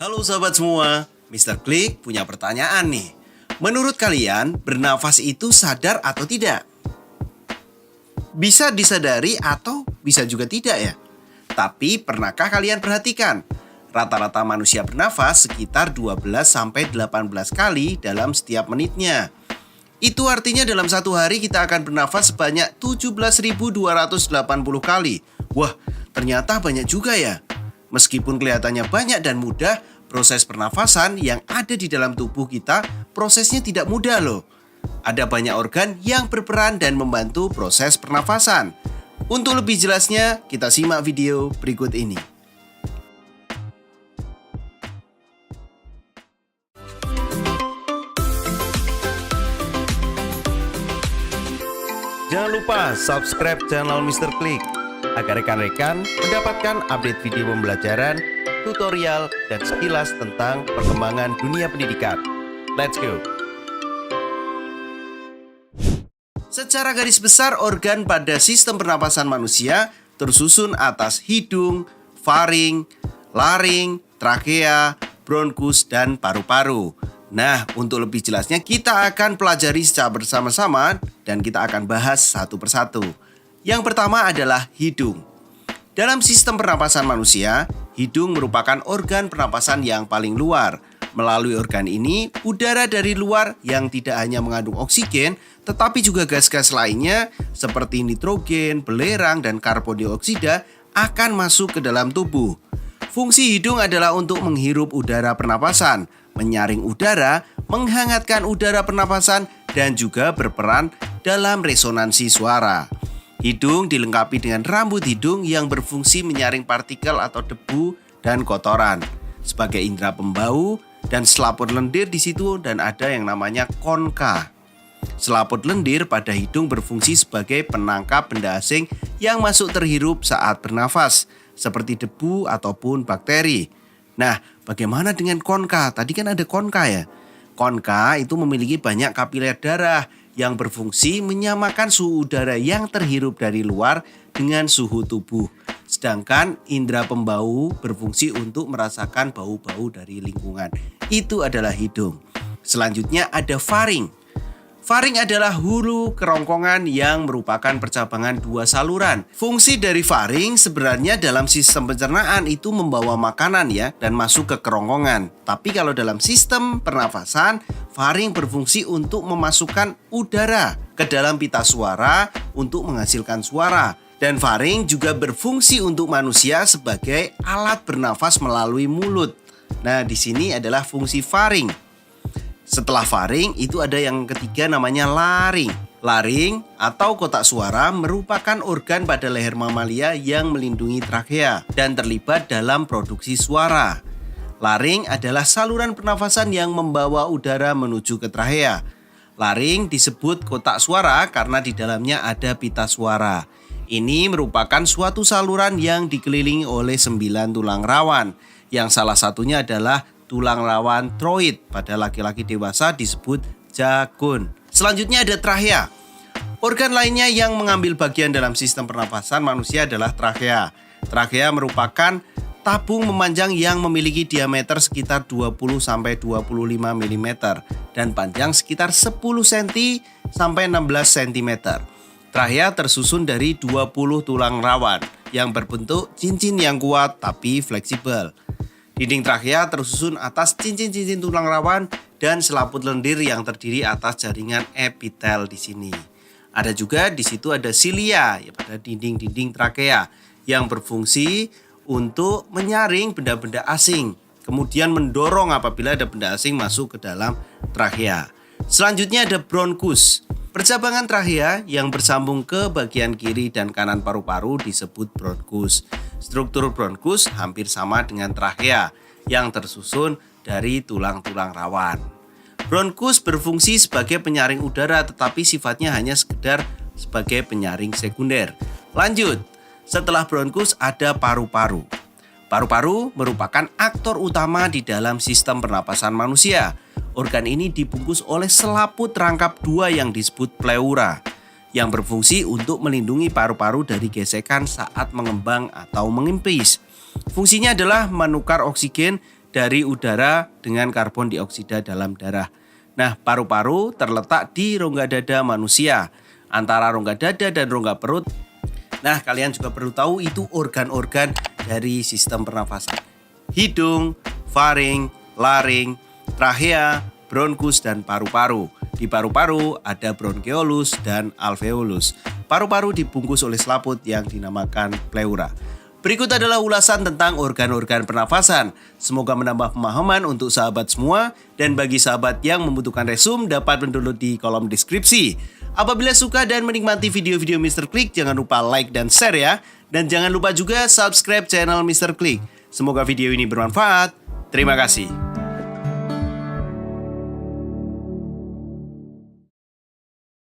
Halo sahabat semua, Mr. Klik punya pertanyaan nih. Menurut kalian, bernafas itu sadar atau tidak? Bisa disadari atau bisa juga tidak ya? Tapi pernahkah kalian perhatikan? Rata-rata manusia bernafas sekitar 12-18 kali dalam setiap menitnya. Itu artinya dalam satu hari kita akan bernafas sebanyak 17.280 kali. Wah, ternyata banyak juga ya. Meskipun kelihatannya banyak dan mudah, proses pernafasan yang ada di dalam tubuh kita prosesnya tidak mudah loh. Ada banyak organ yang berperan dan membantu proses pernafasan. Untuk lebih jelasnya, kita simak video berikut ini. Jangan lupa subscribe channel Mr. Klik agar rekan-rekan mendapatkan update video pembelajaran, tutorial, dan sekilas tentang perkembangan dunia pendidikan. Let's go! Secara garis besar, organ pada sistem pernapasan manusia tersusun atas hidung, faring, laring, trakea, bronkus, dan paru-paru. Nah, untuk lebih jelasnya kita akan pelajari secara bersama-sama dan kita akan bahas satu persatu. Yang pertama adalah hidung. Dalam sistem pernapasan manusia, hidung merupakan organ pernapasan yang paling luar. Melalui organ ini, udara dari luar yang tidak hanya mengandung oksigen, tetapi juga gas-gas lainnya seperti nitrogen, belerang, dan karbon dioksida akan masuk ke dalam tubuh. Fungsi hidung adalah untuk menghirup udara pernapasan, menyaring udara, menghangatkan udara pernapasan, dan juga berperan dalam resonansi suara. Hidung dilengkapi dengan rambut hidung yang berfungsi menyaring partikel atau debu dan kotoran. Sebagai indera pembau dan selaput lendir di situ dan ada yang namanya konka. Selaput lendir pada hidung berfungsi sebagai penangkap benda asing yang masuk terhirup saat bernafas, seperti debu ataupun bakteri. Nah, bagaimana dengan konka? Tadi kan ada konka ya. Konka itu memiliki banyak kapiler darah yang berfungsi menyamakan suhu udara yang terhirup dari luar dengan suhu tubuh. Sedangkan indera pembau berfungsi untuk merasakan bau-bau dari lingkungan. Itu adalah hidung. Selanjutnya ada faring. Faring adalah hulu kerongkongan yang merupakan percabangan dua saluran. Fungsi dari faring sebenarnya dalam sistem pencernaan itu membawa makanan ya dan masuk ke kerongkongan. Tapi kalau dalam sistem pernafasan, faring berfungsi untuk memasukkan udara ke dalam pita suara untuk menghasilkan suara. Dan faring juga berfungsi untuk manusia sebagai alat bernafas melalui mulut. Nah, di sini adalah fungsi faring. Setelah faring, itu ada yang ketiga namanya laring. Laring atau kotak suara merupakan organ pada leher mamalia yang melindungi trakea dan terlibat dalam produksi suara. Laring adalah saluran pernafasan yang membawa udara menuju ke trakea. Laring disebut kotak suara karena di dalamnya ada pita suara. Ini merupakan suatu saluran yang dikelilingi oleh 9 tulang rawan, yang salah satunya adalah tulang rawan troid. Pada laki-laki dewasa disebut jagun. Selanjutnya ada trakea. Organ lainnya yang mengambil bagian dalam sistem pernapasan manusia adalah trakea. Trakea merupakan tabung memanjang yang memiliki diameter sekitar 20-25 mm dan panjang sekitar 10 cm sampai 16 cm. Trakea tersusun dari 20 tulang rawan yang berbentuk cincin yang kuat tapi fleksibel. Dinding trakea tersusun atas cincin-cincin tulang rawan dan selaput lendir yang terdiri atas jaringan epitel di sini. Ada juga di situ ada silia ya, pada dinding-dinding trakea yang berfungsi untuk menyaring benda-benda asing, kemudian mendorong apabila ada benda asing masuk ke dalam trakea. Selanjutnya ada bronkus. Percabangan trakea yang bersambung ke bagian kiri dan kanan paru-paru disebut bronkus. Struktur bronkus hampir sama dengan trakea yang tersusun dari tulang-tulang rawan. Bronkus berfungsi sebagai penyaring udara tetapi sifatnya hanya sekedar sebagai penyaring sekunder. Lanjut, setelah bronkus ada paru-paru. Paru-paru merupakan aktor utama di dalam sistem pernapasan manusia. Organ ini dibungkus oleh selaput rangkap dua yang disebut pleura, yang berfungsi untuk melindungi paru-paru dari gesekan saat mengembang atau mengempis. Fungsinya adalah menukar oksigen dari udara dengan karbon dioksida dalam darah. Nah, paru-paru terletak di rongga dada manusia, antara rongga dada dan rongga perut. Nah, kalian juga perlu tahu itu organ-organ dari sistem pernafasan. Hidung, faring, laring, trachea, bronkus, dan paru-paru. Di paru-paru ada bronkeolus dan alveolus. Paru-paru dibungkus oleh selaput yang dinamakan pleura. Berikut adalah ulasan tentang organ-organ pernafasan. Semoga menambah pemahaman untuk sahabat semua, dan bagi sahabat yang membutuhkan resum dapat mendownload di kolom deskripsi. Apabila suka dan menikmati video-video Mr. Click, jangan lupa like dan share ya. Dan jangan lupa juga subscribe channel Mr. Click. Semoga video ini bermanfaat. Terima kasih.